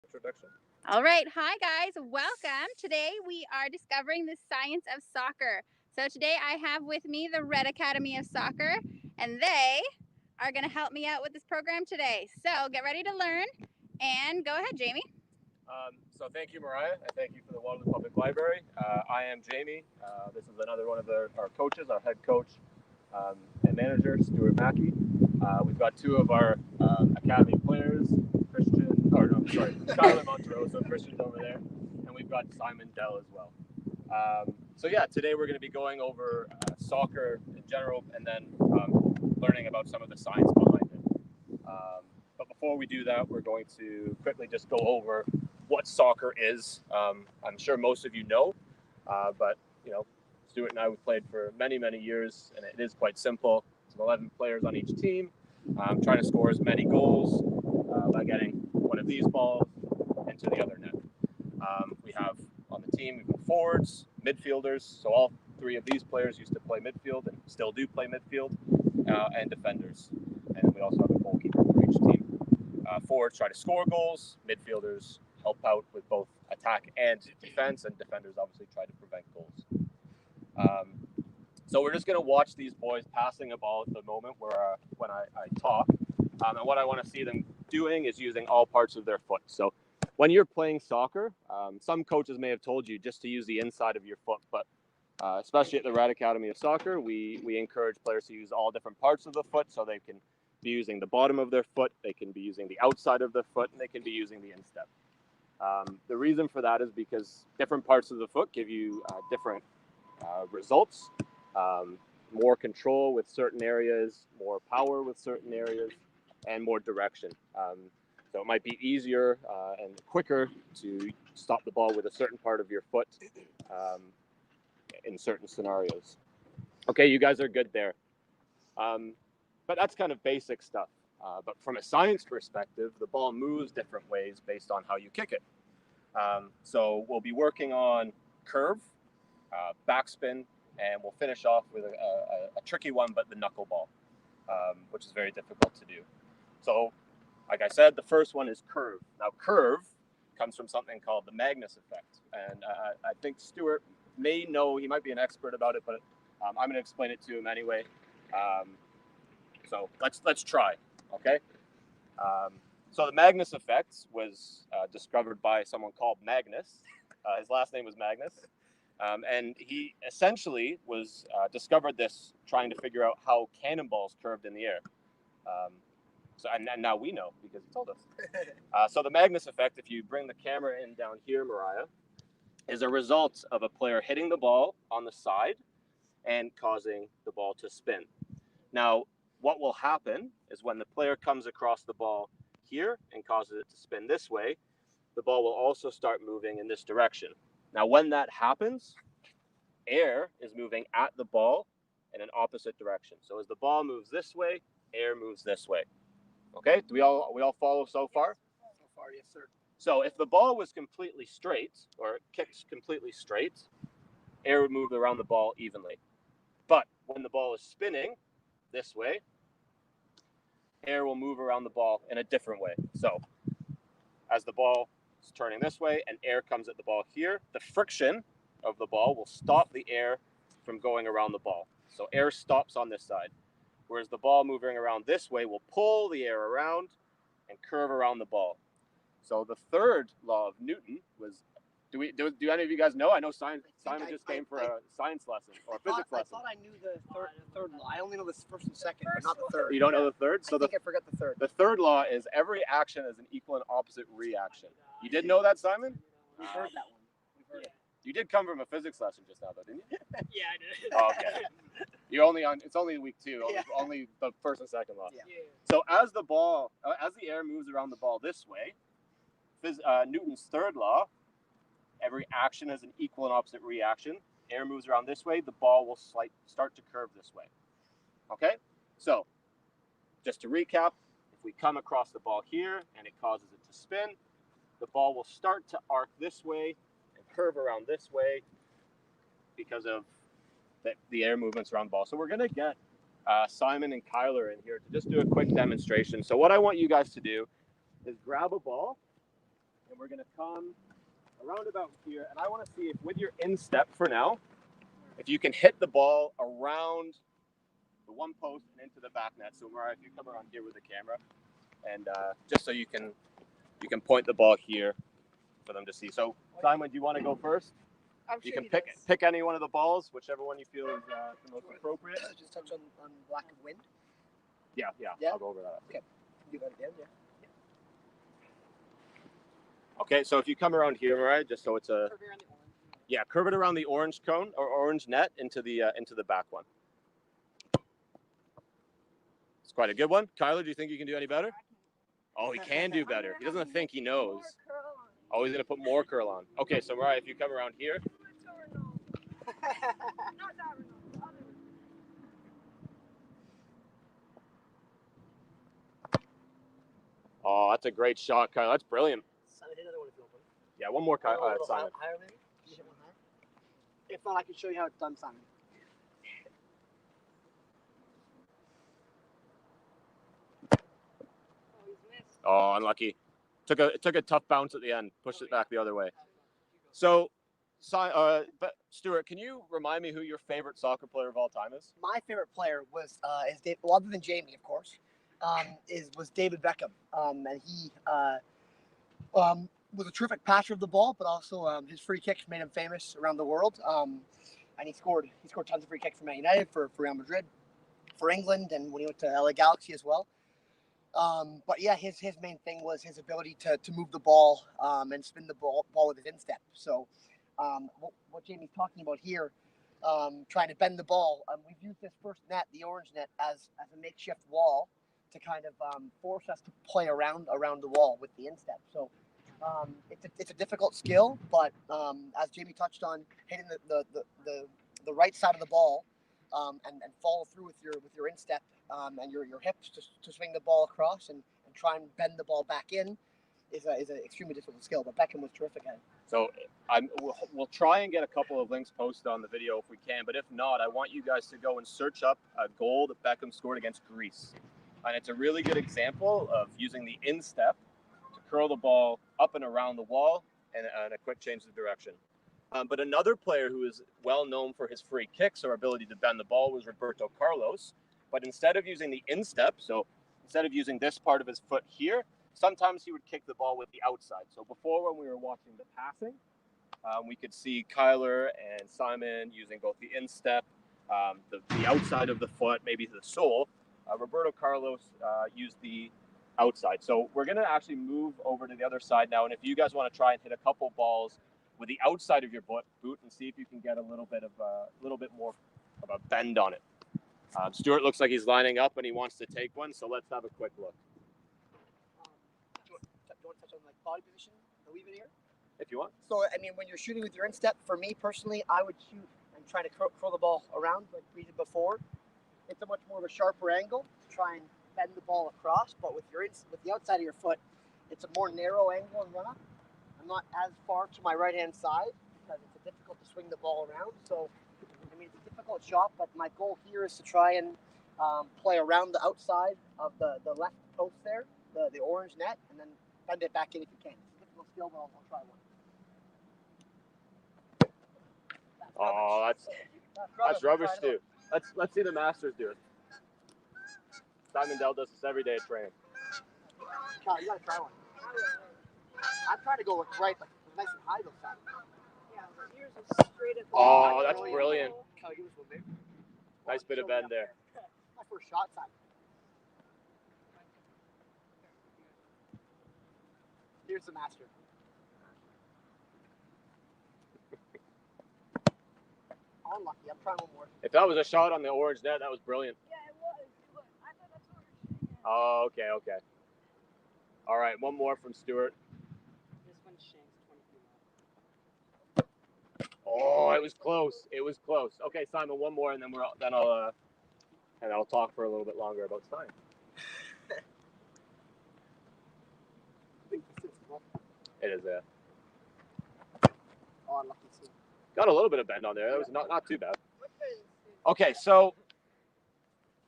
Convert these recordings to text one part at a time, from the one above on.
introduction. All right. Hi, guys. Welcome. Today we are discovering the science of soccer. So, today I have with me the Red Academy of Soccer, and they are going to help me out with this program today. So, get ready to learn. And go ahead, Jamie. So thank you, Mariah, and thank you for the Waterloo Public Library. I am Jamie. This is another one of our coaches, our head coach and manager, Stuart Mackey. We've got two of our academy players, Skylar Monterosa, Christian's over there, and we've got Simon Dell as well. So yeah, today we're going to be going over soccer in general, and then learning about some of the science behind it. But before we do that, we're going to quickly just go over what soccer is. I'm sure most of you know, but Stuart and I, we've played for many, many years, and it is quite simple. It's 11 players on each team, trying to score as many goals by getting one of these balls into the other net. We have on the team, we've got forwards, midfielders, so all three of these players used to play midfield and still do play midfield, and defenders. And we also have a goalkeeper for each team. Forwards try to score goals, midfielders help out with both attack and defense, and defenders obviously try to prevent goals. So we're just going to watch these boys passing a ball at the moment when I talk. And what I want to see them doing is using all parts of their foot. So when you're playing soccer, some coaches may have told you just to use the inside of your foot, but especially at the Red Academy of Soccer, we encourage players to use all different parts of the foot, so they can be using the bottom of their foot, they can be using the outside of their foot, and they can be using the instep. The reason for that is because different parts of the foot give you different results, more control with certain areas, more power with certain areas, and more direction. So it might be easier and quicker to stop the ball with a certain part of your foot in certain scenarios. Okay, you guys are good there. But that's kind of basic stuff. But from a science perspective, the ball moves different ways based on how you kick it. So we'll be working on curve, backspin, and we'll finish off with a tricky one, but the knuckleball, which is very difficult to do. So, like I said, the first one is curve. Now, curve comes from something called the Magnus effect. And I think Stuart may know, he might be an expert about it, but I'm going to explain it to him anyway. So let's try, okay? So the Magnus effect was discovered by someone called Magnus. His last name was Magnus. And he essentially discovered this trying to figure out how cannonballs curved in the air. And now we know because he told us. So the Magnus effect, if you bring the camera in down here, Mariah, is a result of a player hitting the ball on the side and causing the ball to spin. Now, what will happen is when the player comes across the ball here and causes it to spin this way, the ball will also start moving in this direction. Now, when that happens, air is moving at the ball in an opposite direction. So as the ball moves this way, air moves this way. Okay, do we all follow so far? So far, yes, sir. So if the ball was completely straight, or it kicks completely straight, air would move around the ball evenly. But when the ball is spinning this way, air will move around the ball in a different way. So as the ball is turning this way and air comes at the ball here, the friction of the ball will stop the air from going around the ball. So air stops on this side, whereas the ball moving around this way will pull the air around and curve around the ball. So the third law of Newton was, do any of you guys know? I know Simon just came for a science lesson or a physics lesson. I thought I knew the third law. I only know the first and second, but not the third. You don't know the third? So I think I forgot the third. The third law is every action is an equal and opposite reaction. You did know that, Simon? We've heard that one. We've heard it. You did come from a physics lesson just now, though, didn't you? Yeah, I did. Oh, okay. It's only week 2, only the first and second law. Yeah. So as the air moves around the ball this way, Newton's third law, every action has an equal and opposite reaction. Air moves around this way, the ball will start to curve this way. Okay? So, just to recap, if we come across the ball here and it causes it to spin, the ball will start to arc this way and curve around this way because of the air movements around the ball. So we're going to get Simon and Kyler in here to just do a quick demonstration. So what I want you guys to do is grab a ball and we're going to come around about here. And I want to see if with your instep for now, if you can hit the ball around the one post and into the back net. So Mariah, if you come around here with the camera, and just so you can point the ball here for them to see. So Simon, do you want to go first? You can pick any one of the balls, whichever one you feel is the most appropriate. Just touch on black and wind. Yeah. I'll go over that. Okay. You got it down, yeah. Okay, so if you come around here, Mariah, just so it's a curve it around the orange cone or orange net into the back one. It's quite a good one. Kyler, do you think you can do any better? Oh, he can do better. He doesn't think he knows. Oh, he's gonna put more curl on. Okay, so Mariah, if you come around here. Oh, that's a great shot, Kyler. That's brilliant. Yeah, one more, Simon. Higher, maybe? Can you hit one higher? If not, I can show you how it's done, Simon. Oh, unlucky. Took a tough bounce at the end. Pushed it back the other way. So, but Stuart, can you remind me who your favorite soccer player of all time is? My favorite player was is David. Well, other than Jamie, of course, was David Beckham. And he was a terrific passer of the ball, but also his free kicks made him famous around the world. And he scored tons of free kicks for Man United, for Real Madrid, for England, and when he went to LA Galaxy as well. But yeah, his main thing was his ability to move the ball and spin the ball with his instep. So what Jamie's talking about here, trying to bend the ball, we've used this first net, the orange net, as a makeshift wall to kind of force us to play around the wall with the instep. So it's a difficult skill, but as Jamie touched on, hitting the right side of the ball and follow through with your instep and your hips to swing the ball across and try and bend the ball back in is an extremely difficult skill. But Beckham was terrific at it. So we'll try and get a couple of links posted on the video if we can. But if not, I want you guys to go and search up a goal that Beckham scored against Greece. And it's a really good example of using the instep to curl the ball up and around the wall and a quick change of direction. But another player who is well known for his free kicks or ability to bend the ball was Roberto Carlos. But instead of using the instep, so instead of using this part of his foot here, sometimes he would kick the ball with the outside. So before, when we were watching the passing, we could see Kyler and Simon using both the instep, the outside of the foot, maybe the sole. Roberto Carlos used the outside. So we're going to actually move over to the other side now. And if you guys want to try and hit a couple balls with the outside of your boot and see if you can get a little bit more of a bend on it. Stuart looks like he's lining up and he wants to take one. So let's have a quick look. Do you want to touch on like body position? The leave it here? If you want. So, I mean, when you're shooting with your instep, for me personally, I would shoot and try to curl the ball around like we did before. It's a much more of a sharper angle to try and bend the ball across, but with the outside of your foot, it's a more narrow angle and run up. I'm not as far to my right-hand side because it's difficult to swing the ball around. So, I mean, it's a difficult shot, but my goal here is to try and play around the outside of the left post there, the orange net, and then bend it back in if you can. It's a difficult skill, but I'll try one. Oh, that's rubbish, Stu. Let's see the masters do it. Simon Dell does this every day at training. Kyle, you gotta try one. I'm trying to go right, like nice and high this time. Yeah, yours is straight at the Oh, that's brilliant. Kyle, give us one, babe. Nice bit of bend there. My first shot time. Here's the master. Unlucky. I'm trying one more. If that was a shot on the orange net, that was brilliant. Yeah, it was. I thought that's what we were shooting at. Oh, okay. All right, one more from Stuart. This one shanks 20 feet. Oh, it was close. Okay, Simon, one more, and then I'll talk for a little bit longer about Stein. It is a. Oh, unlucky. Got a little bit of bend on there. That was not too bad. Okay, so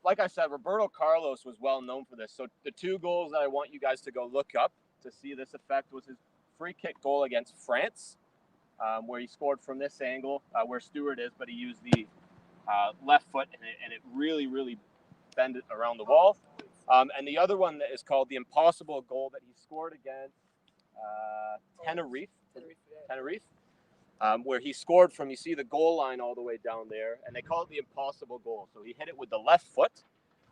like I said, Roberto Carlos was well known for this. So the two goals that I want you guys to go look up to see this effect was his free kick goal against France, where he scored from this angle, where Stuart is, but he used the left foot, and it really, really bent it around the wall. And the other one that is called the impossible goal that he scored against Tenerife, where he scored from, you see the goal line all the way down there, and they call it the impossible goal. So he hit it with the left foot,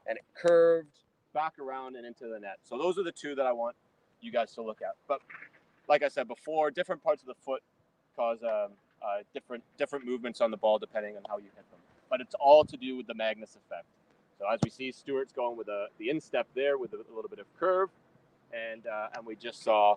and it curved back around and into the net. So those are the two that I want you guys to look at. But like I said before, different parts of the foot cause different movements on the ball depending on how you hit them. But it's all to do with the Magnus effect. So as we see, Stuart's going with the instep there with a little bit of curve, and we just saw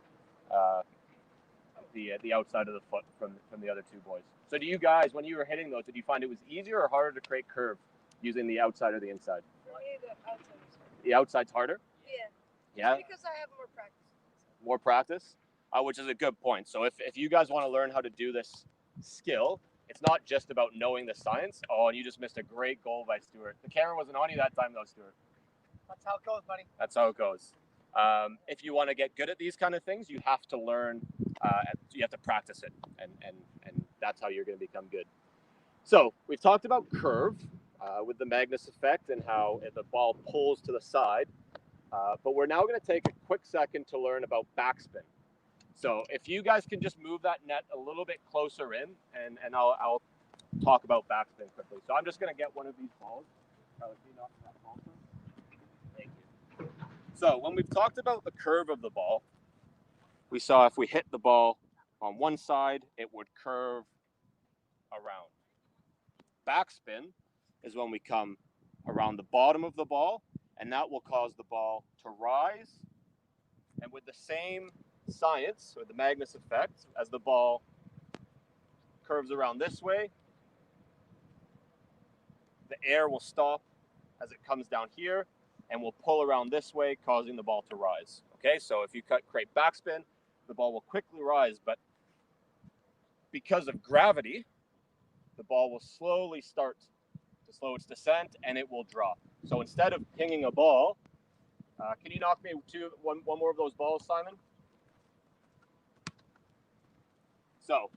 the outside of the foot from the other two boys. So do you guys, when you were hitting those, did you find it was easier or harder to create curve using the outside or the inside? For me, the outside is harder. The outside's harder? Yeah. Yeah? Just because I have more practice. More practice? Which is a good point. So if you guys want to learn how to do this skill, it's not just about knowing the science. Oh, and you just missed a great goal by Stuart. The camera wasn't on you that time though, Stuart. That's how it goes, buddy. That's how it goes. If you want to get good at these kind of things, you have to learn, you have to practice it, and that's how you're going to become good. So we've talked about curve with the Magnus effect and how the ball pulls to the side, but we're now going to take a quick second to learn about backspin. So if you guys can just move that net a little bit closer in, and I'll talk about backspin quickly. So I'm just going to get one of these balls. Thank you. So when we've talked about the curve of the ball, we saw if we hit the ball on one side, it would curve around. Backspin is when we come around the bottom of the ball, and that will cause the ball to rise. And with the same science, or the Magnus effect, as the ball curves around this way, the air will stop as it comes down here and will pull around this way, causing the ball to rise. Okay, so if you create backspin, the ball will quickly rise, but because of gravity, the ball will slowly start to slow its descent and it will drop. So instead of pinging a ball, can you knock me one more of those balls, Simon? So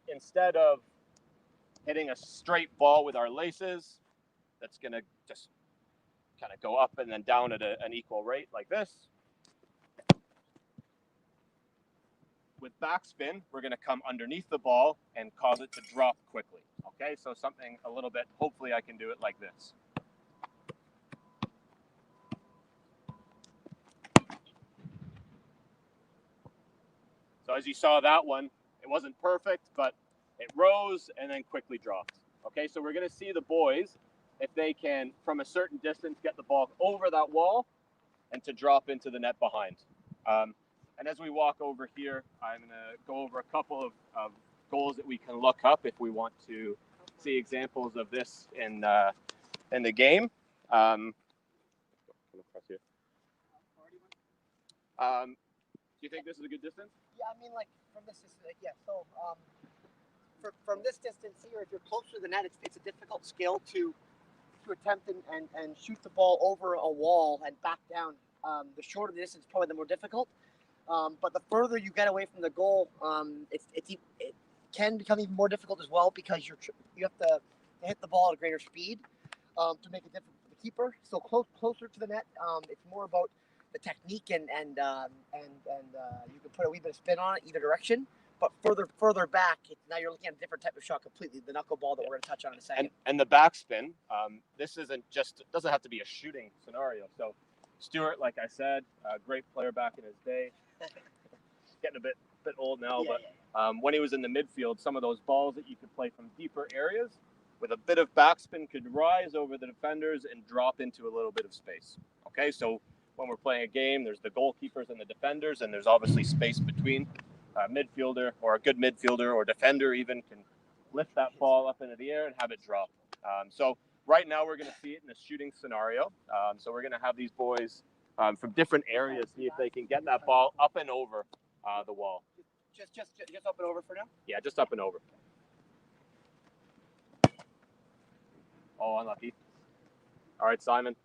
instead of hitting a straight ball with our laces, that's going to just kind of go up and then down at an equal rate like this. With backspin, we're going to come underneath the ball and cause it to drop quickly. Okay, so something a little bit, hopefully I can do it like this. So as you saw that one, it wasn't perfect, but it rose and then quickly dropped. Okay, so we're going to see the boys, if they can, from a certain distance, get the ball over that wall and to drop into the net behind. And as we walk over here, I'm going to go over a couple of goals that we can look up if we want to see examples of this in the game. Do you think this is a good distance? Yeah, I mean, like from this distance, yeah. So from this distance here, if you're closer to the net, it's a difficult skill to attempt and shoot the ball over a wall and back down. The shorter the distance, probably the more difficult. But the further you get away from the goal, it can become even more difficult as well because you have to hit the ball at a greater speed to make it difficult for the keeper. So closer to the net, it's more about the technique and you can put a wee bit of spin on it either direction. But further back, now you're looking at a different type of shot completely. The knuckleball that we're going to touch on in a second. And the backspin, this doesn't have to be a shooting scenario. So Stuart, like I said, a great player back in his day. Getting a bit old now, Yeah, but when he was in the midfield, some of those balls that you could play from deeper areas with a bit of backspin could rise over the defenders and drop into a little bit of space. Okay, so when we're playing a game, there's the goalkeepers and the defenders, and there's obviously space between. Midfielder or a good midfielder or defender even can lift that ball up into the air and have it drop. So right now we're going to see it in a shooting scenario. So we're going to have these boys from different areas see if they can get that ball up and over the wall. Just up and over for now? Yeah, just up and over. Oh, unlucky. All right, Simon.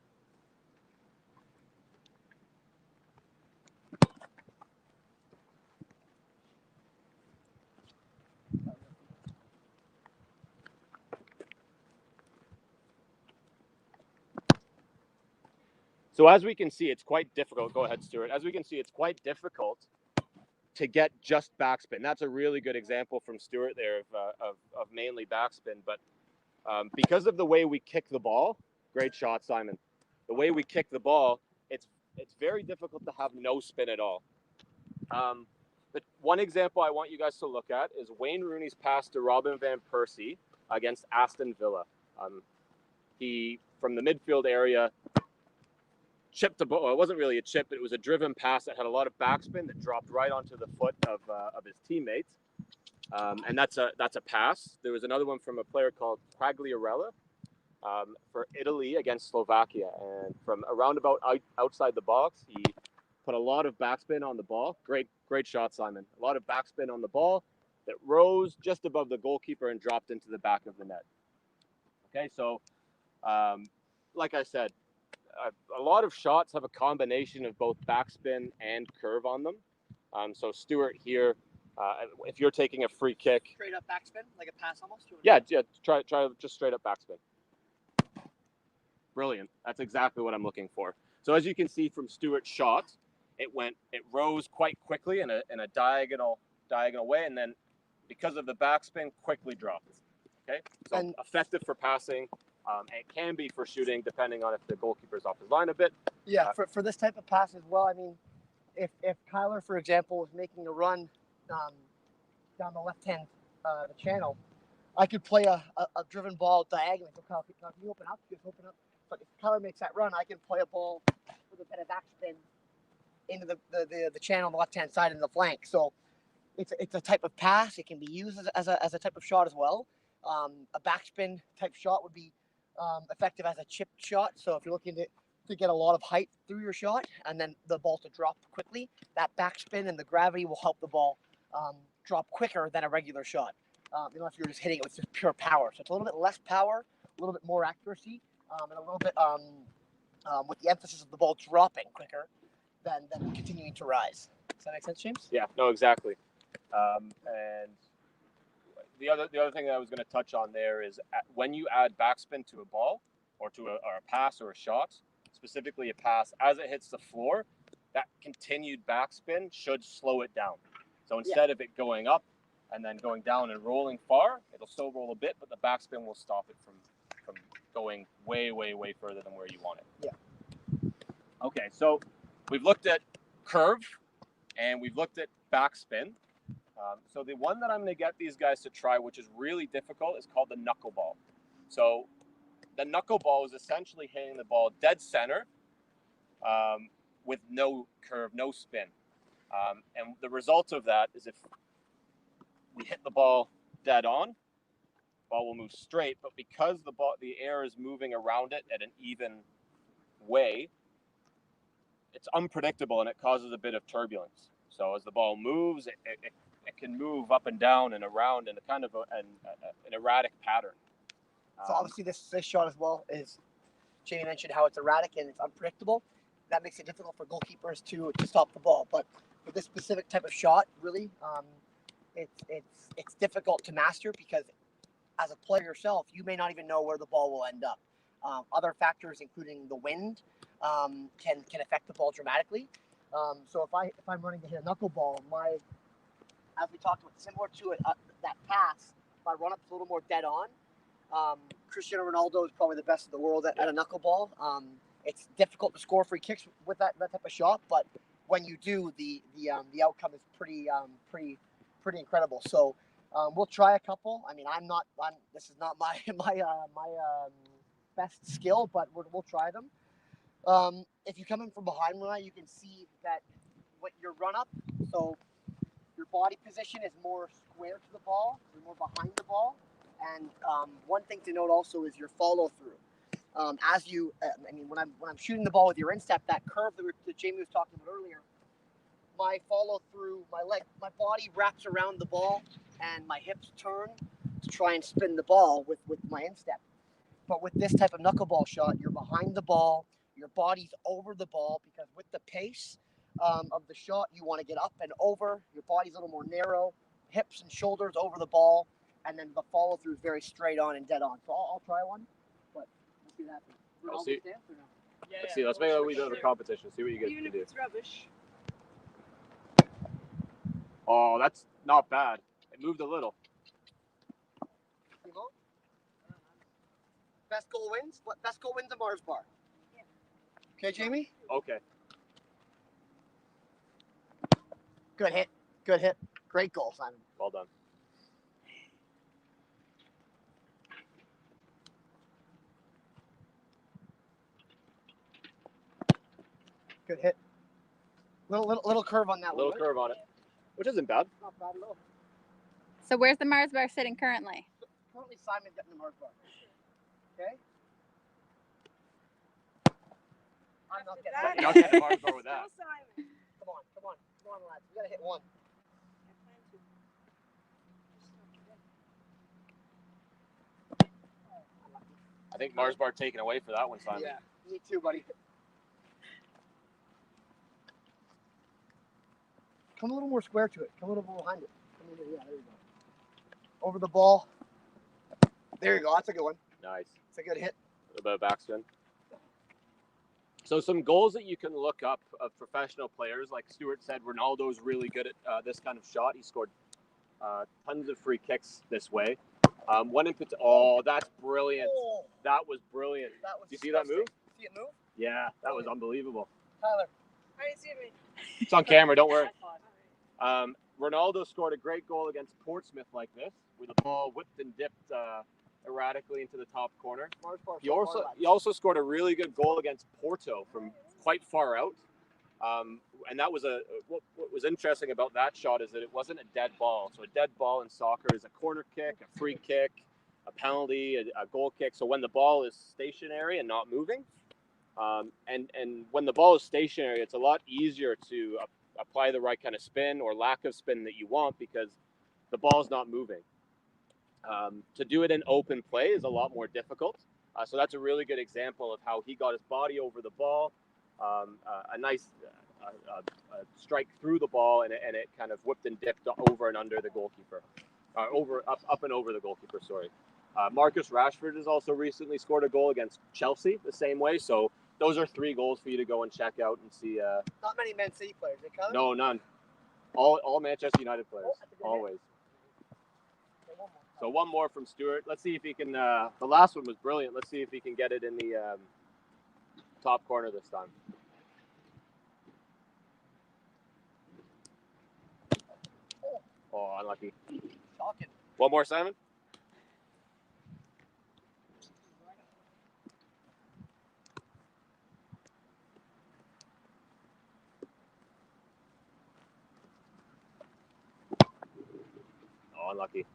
So as we can see, it's quite difficult. Go ahead, Stuart. As we can see, it's quite difficult to get just backspin. That's a really good example from Stuart there of mainly backspin. But because of the way we kick the ball, great shot, Simon. The way we kick the ball, it's very difficult to have no spin at all. But one example I want you guys to look at is Wayne Rooney's pass to Robin van Persie against Aston Villa. He, from the midfield area, chipped the ball. Well, it wasn't really a chip, but it was a driven pass that had a lot of backspin that dropped right onto the foot of his teammates. And that's a pass. There was another one from a player called Quagliarella for Italy against Slovakia. And from around about outside the box, he put a lot of backspin on the ball. Great shot, Simon. A lot of backspin on the ball that rose just above the goalkeeper and dropped into the back of the net. Okay, so like I said, a lot of shots have a combination of both backspin and curve on them. So Stuart here, if you're taking a free kick, Straight up backspin, like a pass almost. yeah, try just straight up backspin. Brilliant. That's exactly what I'm looking for. So as you can see from Stuart's shot, it rose quite quickly in a diagonal way, and then because of the backspin, quickly dropped. Okay, so and effective for passing. It can be for shooting, depending on if the goalkeeper's off his line a bit. Yeah, for this type of pass as well. I mean, if Kyler, for example, was making a run down the left-hand the channel, I could play a driven ball diagonally. So Kyle, can you open up? Just open up. But if Kyler makes that run, I can play a ball with a bit of backspin into the channel on the left-hand side and the flank. So it's a type of pass. It can be used as a type of shot as well. A backspin type shot would be effective as a chip shot. So if you're looking to get a lot of height through your shot and then the ball to drop quickly, that backspin and the gravity will help the ball drop quicker than a regular shot. If you're just hitting it with just pure power. So it's a little bit less power, a little bit more accuracy, and a little bit with the emphasis of the ball dropping quicker than continuing to rise. Does that make sense, James? Yeah, no, exactly. And the other thing that I was going to touch on there is when you add backspin to a ball or to a pass or a shot, specifically a pass, as it hits the floor, that continued backspin should slow it down. So instead of it going up and then going down and rolling far, it'll still roll a bit, but the backspin will stop it from going way, way, way further than where you want it. Yeah. Okay, so we've looked at curve and we've looked at backspin. So the one that I'm going to get these guys to try, which is really difficult, is called the knuckleball. So the knuckleball is essentially hitting the ball dead center with no curve, no spin. And the result of that is if we hit the ball dead on, the ball will move straight, but because the air is moving around it at an even way, it's unpredictable and it causes a bit of turbulence. So as the ball moves, it can move up and down and around in a kind of an erratic pattern. So obviously this shot as well is, Jamie mentioned how it's erratic and it's unpredictable. That makes it difficult for goalkeepers to stop the ball. But for this specific type of shot, really, it's difficult to master because as a player yourself, you may not even know where the ball will end up. Other factors, including the wind, can affect the ball dramatically. So if I'm running to hit a knuckleball, as we talked about, similar to it, that pass, if I run up a little more dead on, Cristiano Ronaldo is probably the best in the world at a knuckleball. It's difficult to score free kicks with that type of shot, but when you do, the outcome is pretty incredible. So we'll try a couple. I mean, this is not my best skill, but we'll try them. If you come in from behind one, you can see that what your run up, so your body position is more square to the ball, you're more behind the ball. And one thing to note also is your follow through. When I'm shooting the ball with your instep, that curve that Jamie was talking about earlier, my follow through, my body wraps around the ball, and my hips turn to try and spin the ball with my instep. But with this type of knuckleball shot, you're behind the ball, your body's over the ball, because with the pace of the shot, you want to get up and over. Your body's a little more narrow, hips and shoulders over the ball, and then the follow through is very straight on and dead on. So I'll try one, but we'll see that. I'll see. Let's see. Let's make a wee bit of a competition. See what you guys Even can if do. it's rubbish. Oh, that's not bad. It moved a little. Best goal wins. What best goal wins a Mars bar? Okay, Jamie. Okay. Good hit. Good hit. Great goal, Simon. Well done. Good hit. Little curve on that A little one. curve on it, which isn't bad. Not bad at all. So where's the Mars bar sitting currently? Currently, Simon's getting the Mars bar. Okay. I'm not getting That- You're not getting a Mars bar with that. Still Simon. Come on, lads. We gotta hit one. I plan to. Just not today. I think Mars bar taken away for that one, Simon. Yeah, me too, buddy. Come a little more square to it. Come a little more behind it. Come over, yeah, there you go. Over the ball. There you go. That's a good one. Nice. It's a good hit. A bit of backspin. So some goals that you can look up of professional players, like Stuart said, Ronaldo's really good at this kind of shot. He scored tons of free kicks this way. One in particular. Oh, that's brilliant. Oh, That was brilliant. that was You see that move? See it move? Yeah, that was unbelievable. Tyler. I didn't see it. It's on camera. Don't worry. Alright. Ronaldo scored a great goal against Portsmouth like this, with the ball whipped and dipped erratically into the top corner. Mars bar He so also far, he also scored a really good goal against Porto from quite far out, and that was what was interesting about that shot is that it wasn't a dead ball. So a dead ball in soccer is a corner kick, a free kick, a penalty, a goal kick. So when the ball is stationary and not moving, and when the ball is stationary, it's a lot easier to apply the right kind of spin or lack of spin that you want because the ball's not moving. To do it in open play is a lot more difficult. So that's a really good example of how he got his body over the ball, a nice strike through the ball, and it kind of whipped and dipped over and under the goalkeeper, up and over the goalkeeper. Sorry. Marcus Rashford has also recently scored a goal against Chelsea the same way. So those are 3 goals for you to go and check out and see. Not many Man City players, they come. No, none. All Manchester United players, always. So one more from Stuart. Let's see if he can. The last one was brilliant. Let's see if he can get it in the top corner this time. Oh, unlucky. Shocking. One more, Simon. Oh, unlucky.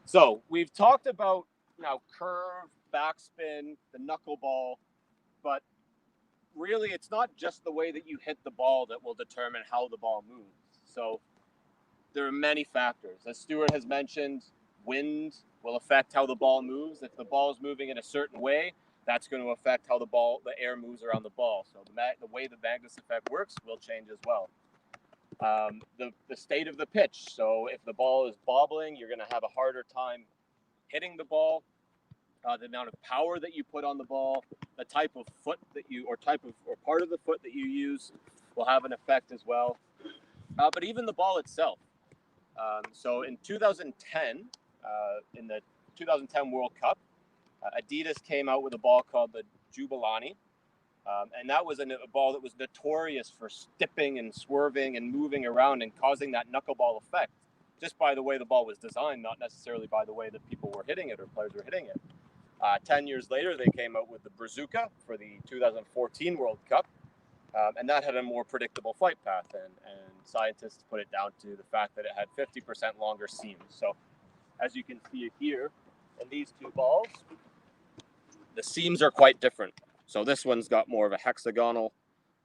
So we've talked about now curve, backspin, the knuckleball, but really it's not just the way that you hit the ball that will determine how the ball moves. So there are many factors. As Stuart has mentioned, wind will affect how the ball moves. If the ball is moving in a certain way, that's going to affect how the air moves around the ball. So the way the Magnus effect works will change as well. The state of the pitch. So if the ball is bobbling, you're going to have a harder time hitting the ball. The amount of power that you put on the ball, the type of foot that or part of the foot that you use will have an effect as well. But even the ball itself. So in 2010, in the 2010 World Cup, Adidas came out with a ball called the Jubilani. And that was a ball that was notorious for stipping and swerving and moving around and causing that knuckleball effect, just by the way the ball was designed, not necessarily by the way that people were hitting it or players were hitting it. 10 years later, they came out with the Brazuca for the 2014 World Cup, and that had a more predictable flight path, and scientists put it down to the fact that it had 50% longer seams. So as you can see here in these 2 balls, the seams are quite different. So this one's got more of a hexagonal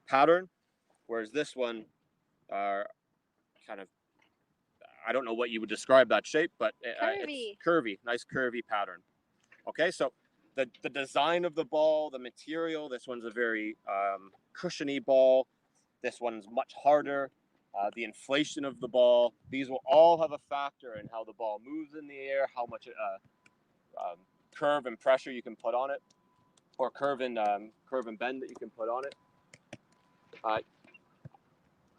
pattern, whereas this one are kind of, I don't know what you would describe that shape, but it's curvy, nice curvy pattern. Okay, so the design of the ball, the material, this one's a very cushiony ball. This one's much harder. The inflation of the ball, these will all have a factor in how the ball moves in the air, how much curve and pressure you can put on it. or curve and bend that you can put on it.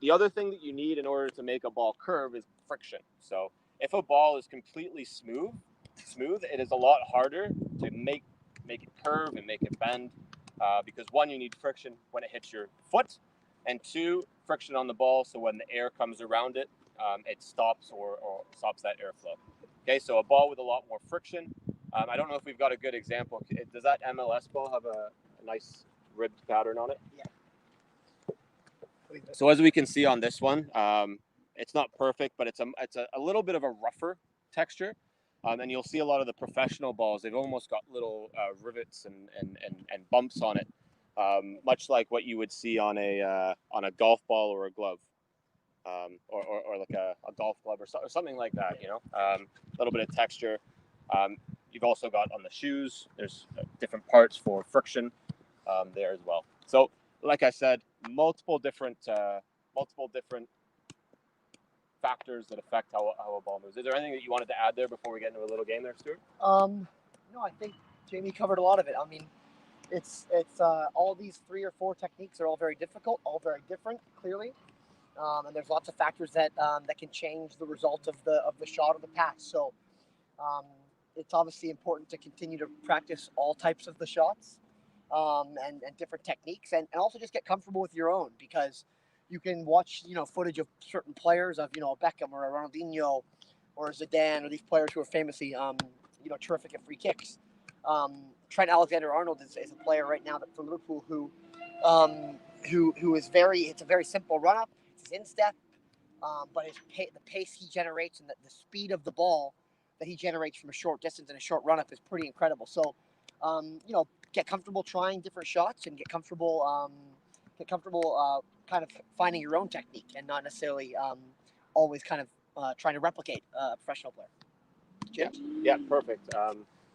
The other thing that you need in order to make a ball curve is friction. So if a ball is completely smooth, it is a lot harder to make it curve and make it bend because one, you need friction when it hits your foot, and two, friction on the ball so when the air comes around it, it stops or stops that airflow. Okay, so a ball with a lot more friction. I don't know if we've got a good example. Does that MLS ball have a nice ribbed pattern on it? Yeah. So as we can see on this one, it's not perfect, but it's a little bit of a rougher texture. And you'll see a lot of the professional balls, they've almost got little rivets and bumps on it, much like what you would see on a golf ball or a glove, or like a golf glove or something like that, you know, a little bit of texture. You've also got on the shoes, there's different parts for friction there as well. So like I said, multiple different factors that affect how a ball moves. Is there anything that you wanted to add there before we get into a little game there, Stuart? No, I think Jamie covered a lot of it. I mean, it's all these 3 or 4 techniques are all very difficult, all very different, clearly, and there's lots of factors that can change the result of the shot or the pass. So it's obviously important to continue to practice all types of the shots and different techniques, and also just get comfortable with your own, because you can watch footage of certain players of Beckham or Ronaldinho or Zidane or these players who are famously terrific at free kicks. Trent Alexander-Arnold is a player right now for Liverpool who is it's a very simple run up. It's his instep, but the pace he generates and the speed of the ball that he generates from a short distance and a short run up is pretty incredible. So get comfortable trying different shots and get comfortable kind of finding your own technique and not necessarily always kind of trying to replicate a professional player. Jim? Yeah, perfect.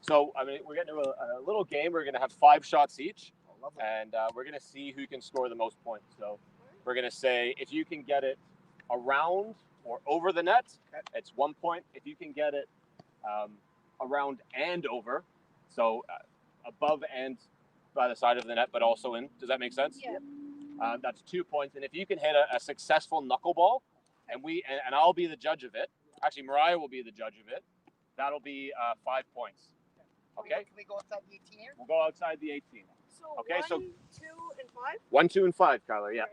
So, I mean, we're getting to a little game. We're going to have 5 shots each, and we're going to see who can score the most points. So we're going to say if you can get it around or over the net, it's 1 point. If you can get it around and over, so above and by the side of the net, but also in. Does that make sense? Yeah. That's 2 points. And if you can hit a successful knuckleball, and I'll be the judge of it. Actually, Mariah will be the judge of it. That'll be 5 points. Okay. Can we go outside the 18 here? We'll go outside the 18. So Okay, 1, so 2, and 5? 1, 2, and 5, Kyler. Yeah.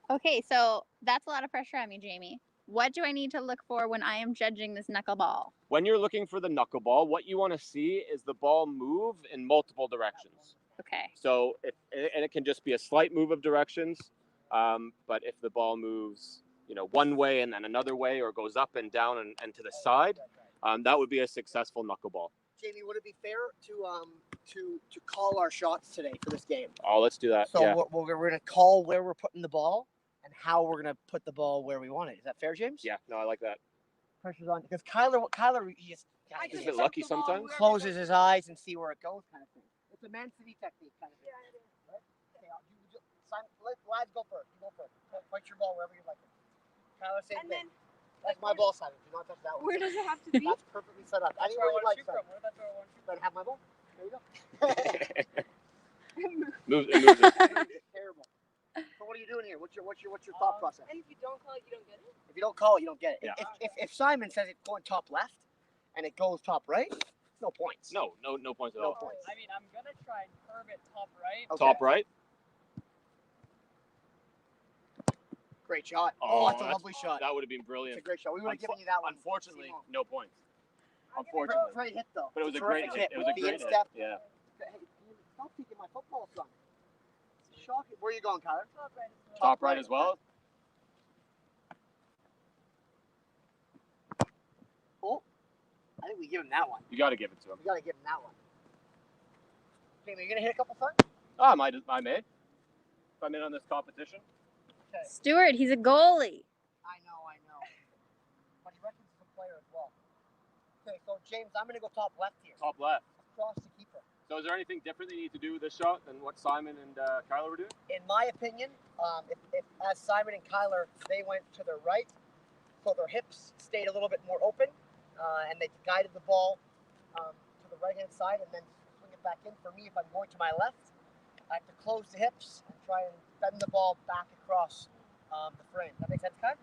Okay, so that's a lot of pressure on me, Jamie. What do I need to look for when I am judging this knuckleball? When you're looking for the knuckleball, what you want to see is the ball move in multiple directions. Okay. So, and it can just be a slight move of directions, but if the ball moves, one way and then another way, or goes up and down and to the side, that would be a successful knuckleball. Jamie, would it be fair to call our shots today for this game? Oh, let's do that. So yeah. we're going to call where we're putting the ball and how we're going to put the ball where we want it. Is that fair, James? Yeah. No, I like that. Pressure's on because Kyler, he just He's a bit lucky sometimes. closes his eyes and see where it goes, kind of thing. It's a Man City technique, kind of thing. Right? Okay, Simon, let lads go first. You go first. Point your ball wherever you like it. Kyler, same thing. That's my ball, Simon. Do not touch that one. Where does it have to be? That's perfectly set up. Anywhere you like, Simon. Then have my ball. There you go. Moves it. Terrible. So what are you doing here? What's your thought process? And if you don't call it, you don't get it? If you don't call it, you don't get it. Yeah. If Simon says it's going top left and it goes top right, no points. No points at all. No points. I mean, I'm gonna try and curve it top right. Okay. Top right. Great shot. Oh, That's a lovely shot. That would have been It's brilliant. a great shot. We would have given you that one. Unfortunately, no points. I'm gonna Unfortunately. Great hit though. But it was a Terrific great hit. It was a The great hit. instep. Yeah. Hey, stop taking my football, son. It's shocking. Where are you going, Kyler? Top right. Top right as well. Oh, I think we give him that one. You got to give it to him. We got to give him that one. Jamie, are you gonna hit a couple, son? I may. If I'm in on this competition. Okay. Stuart, he's a goalie. I know. But he reckons he's a player as well. Okay, so James, I'm gonna go top left here. Top left. Across the keeper. So is there anything different that you need to do with this shot than what Simon and Kyler were doing? In my opinion, if as Simon and Kyler, they went to their right, so their hips stayed a little bit more open, and they guided the ball to the right-hand side and then swing it it back in. For me, if I'm going to my left, I have to close the hips and try and bend the ball back across the frame. That makes sense, Kai?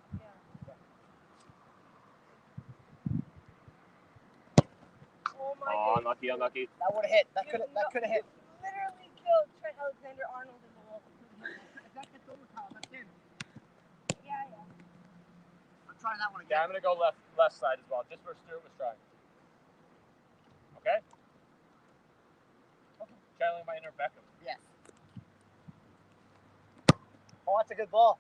Oh my Oh, god. unlucky, unlucky. That would have hit. That could have hit. Literally killed Trent Alexander-Arnold in the wall. That hit over, Kyle. That's him. Yeah. I'm trying that one Yeah, again. I'm gonna go left side as well, just where Stuart was trying. Okay. Channeling my inner Beckham. Yes. Oh, that's a good ball.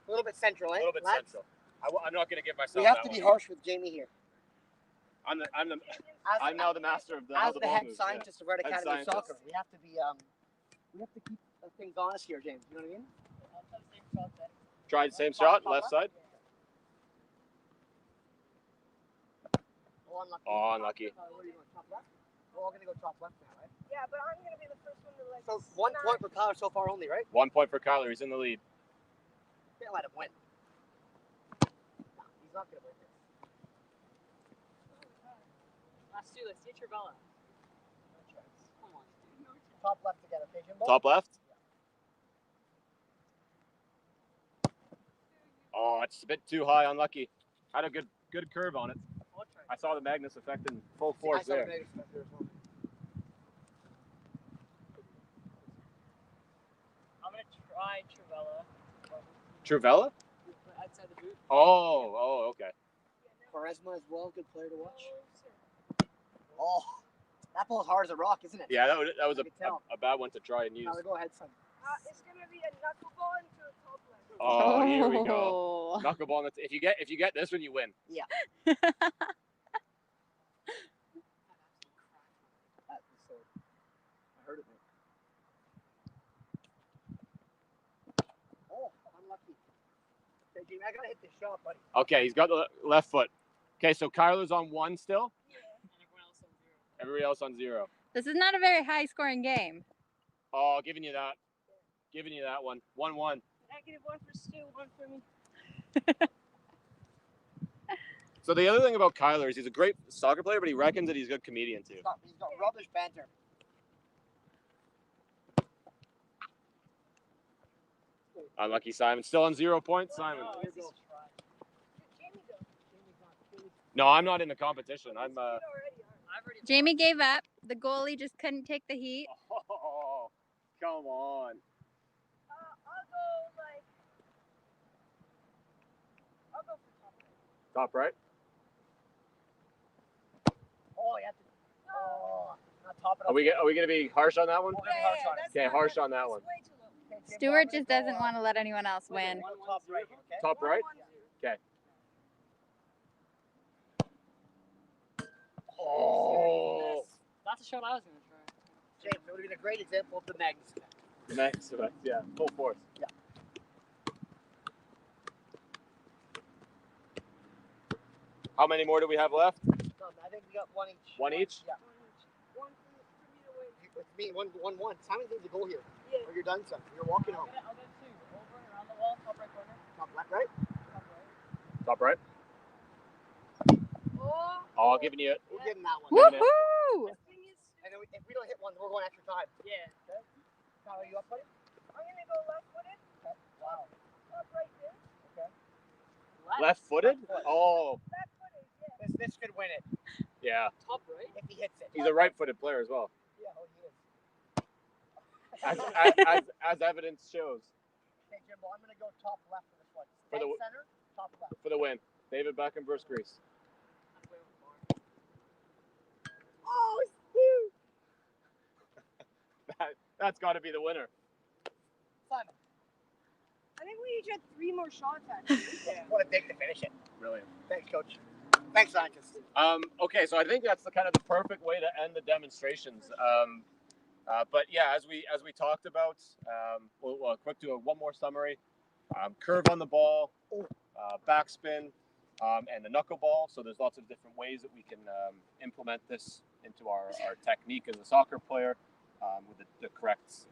A little bit central, A eh? little bit lads? central. I'm not gonna give myself. We have that to be one. harsh with Jamie here. I'm now the master of the As the ball head moves, scientist of Red Head Academy of scientist. Soccer, we have to keep things honest here, James. You know what I mean? Try the same shot, left side. Oh, unlucky. Oh, unlucky. Where are you going? Top left? We're all gonna go top left now, right? Yeah, but I'm gonna be the first one to like. So 1 point for Kyler so far only, right? 1 point for Kyler. He's in the lead. Can't let him win. No, he's not gonna win this. Let's do this. See Trivella. No chance. Come on, dude. No chance. Top left again, okay, Jimbo? Top left. Oh, it's a bit too high. Unlucky. Had a good curve on it. I'll try. I saw the Magnus effect in full I force saw there. the Vegas stuff there as well. I'm gonna try Trivella. Truvella? Outside the boot. Oh, okay. Quaresma as well, good player to watch. Oh, that ball's hard as a rock, isn't it? Yeah, that was I could tell. a bad one to try and use. Tyler, go ahead, son. It's gonna be a knuckleball into a top left. Oh, here we go. Knuckleball. If you get this one, you win. Yeah. That was so. I heard it, mate. Oh, unlucky. Okay, Jamie, I gotta hit this shot, buddy. Okay, he's got the left foot. Okay, so Kyler's on 1 still. And everyone else on 0. Everybody else on 0. This is not a very high scoring game. Oh, giving you that. Giving you that one. 1-1. -1 for Stu, 1 for me. So the other thing about Kyler is he's a great soccer player, but he reckons that he's a good comedian too. He's got rubbish banter. Unlucky Simon. Still on 0 points, Simon. Oh, Here it's goes. just try. Jamie go. No, I'm not in the competition. I'm Already are. I've already Jamie gave up. The goalie just couldn't take the heat. Oh, come on. I'll go like. I'll go for top right. Top right. Oh, you have to. Oh, not top it up. Are we gonna be harsh on that one? We're gonna be harsh on it. that's Okay, not harsh bad. on that It's one. way too low. Okay, Jimbo, Stuart I'm gonna just go, doesn't want to let anyone else win. Go top right here, okay? Top right. 1-1-0. Oh, That's a shot I was gonna try. James, it would have been a great example of the Magnus effect. nice. Yeah, full force. Yeah. How many more do we have left? I think we got one each. One each? Yeah. One for me to win. It's me, 1-1. Simon needs to go here. Yeah. Or you're done, son. You're walking home. I'll get 2. Over and around the wall, top right corner. Top left, right? Top right. Top right. Oh. Oh, giving you it. We'll give him that one. Woohoo! The thing is, And then if we don't hit one, then we're going extra time. Yeah. Okay? Kyle, are you up, buddy? I'm gonna go left-footed. Okay. Wow. Top right there. Okay. Left-footed? Oh, Left-footed. Yeah. This could win it yeah. Top right. if he hits it. He's a right-footed player as well, Yeah, oh, he is. as evidence shows. Okay, Jimbo, I'm going to go top left for this one. For the Dead center, top left. For the win. David Beckham versus Greece. Halfway over the bar. Oh, Stu! That's got to be the winner. Simon. I think we each had 3 more shots actually. Yeah. What a dig to finish it. Brilliant. Thanks, Coach. Thanks, scientist. Okay, so I think that's the kind of the perfect way to end the demonstrations. But yeah, as we talked about, we'll quick do one more summary. Curve on the ball, backspin, and the knuckleball. So there's lots of different ways that we can implement this into our technique as a soccer player with the correct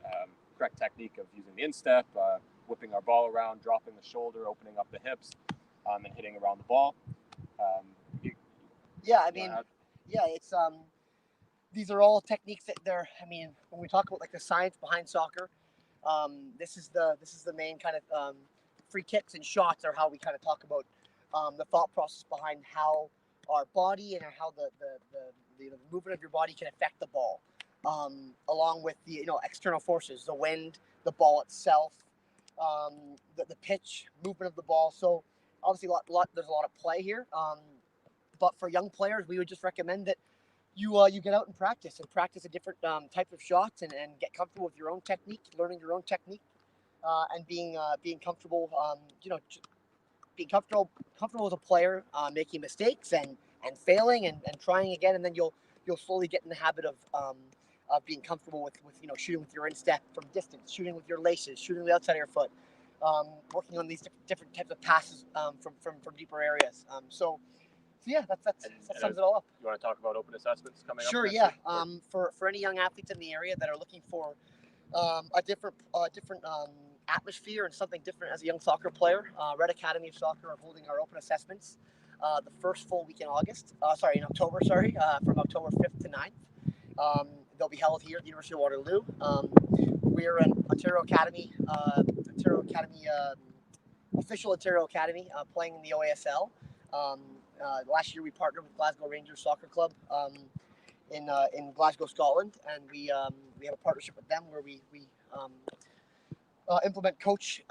technique of using the instep, whipping our ball around, dropping the shoulder, opening up the hips, and hitting around the ball. Yeah, I mean, yeah, it's these are all techniques that they're. I mean, when we talk about like the science behind soccer, this is the main kind of free kicks and shots are how we kind of talk about the thought process behind how our body and how the movement of your body can affect the ball, along with the external forces, the wind, the ball itself, the pitch, movement of the ball. So obviously, there's a lot of play here. But for young players, we would just recommend that you get out and practice a different types of shots and get comfortable with your own technique, learning your own technique, and being comfortable. Being comfortable as a player, making mistakes and failing and trying again, and then you'll slowly get in the habit of being comfortable with shooting with your instep from distance, shooting with your laces, shooting the outside of your foot, working on these different types of passes from deeper areas. So yeah, that sums it all up. You want to talk about open assessments coming up? Sure, yeah. For any young athletes in the area that are looking for a different atmosphere and something different as a young soccer player, Red Academy of Soccer are holding our open assessments the first full week in October, from October 5th to 9th. They'll be held here at the University of Waterloo. We're an Ontario Academy, official Ontario Academy, playing in the OASL. Last year we partnered with Glasgow Rangers Soccer Club in Glasgow, Scotland, and we have a partnership with them where we implement coach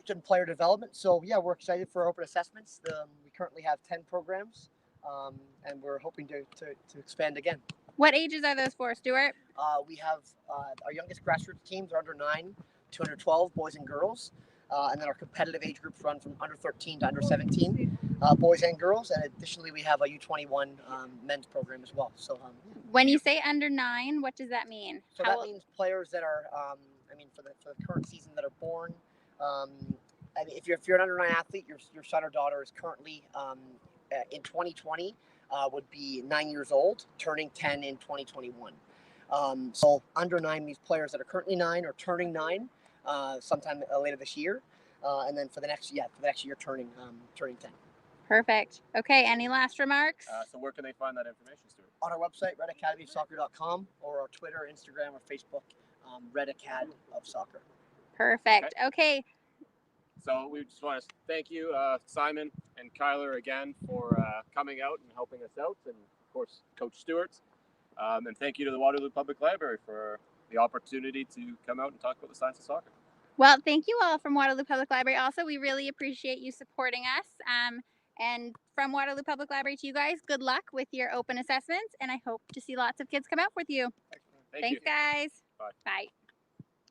and player development. So yeah, we're excited for open assessments. We currently have 10 programs, and we're hoping to expand again. What ages are those for, Stuart? We have our youngest grassroots teams are under 9 to under 12, boys and girls. And then our competitive age groups run from under 13 to under 17, boys and girls. And additionally, we have a U21 men's program as well. So, when you say under 9, what does that mean? So that means players that are, for the current season that are born. If you're an under 9 athlete, your son or daughter is currently in 2020 would be 9 years old, turning 10 in 2021. So under 9 means players that are currently 9 or turning 9. Sometime later this year, and then for the next year turning 10. Perfect. Okay, any last remarks? So where can they find that information, Stuart? On our website, redacademyofsoccer.com, or our Twitter, Instagram, or Facebook, Red Acad of Soccer. Perfect. Okay. So we just want to thank you, Simon and Kyler, again for coming out and helping us out, and of course Coach Stewart. And thank you to the Waterloo Public Library for the opportunity to come out and talk about the science of soccer. Well, thank you all from Waterloo Public Library. Also, we really appreciate you supporting us. And from Waterloo Public Library to you guys, good luck with your open assessments, and I hope to see lots of kids come out with you. Thanks, guys. Bye. Bye.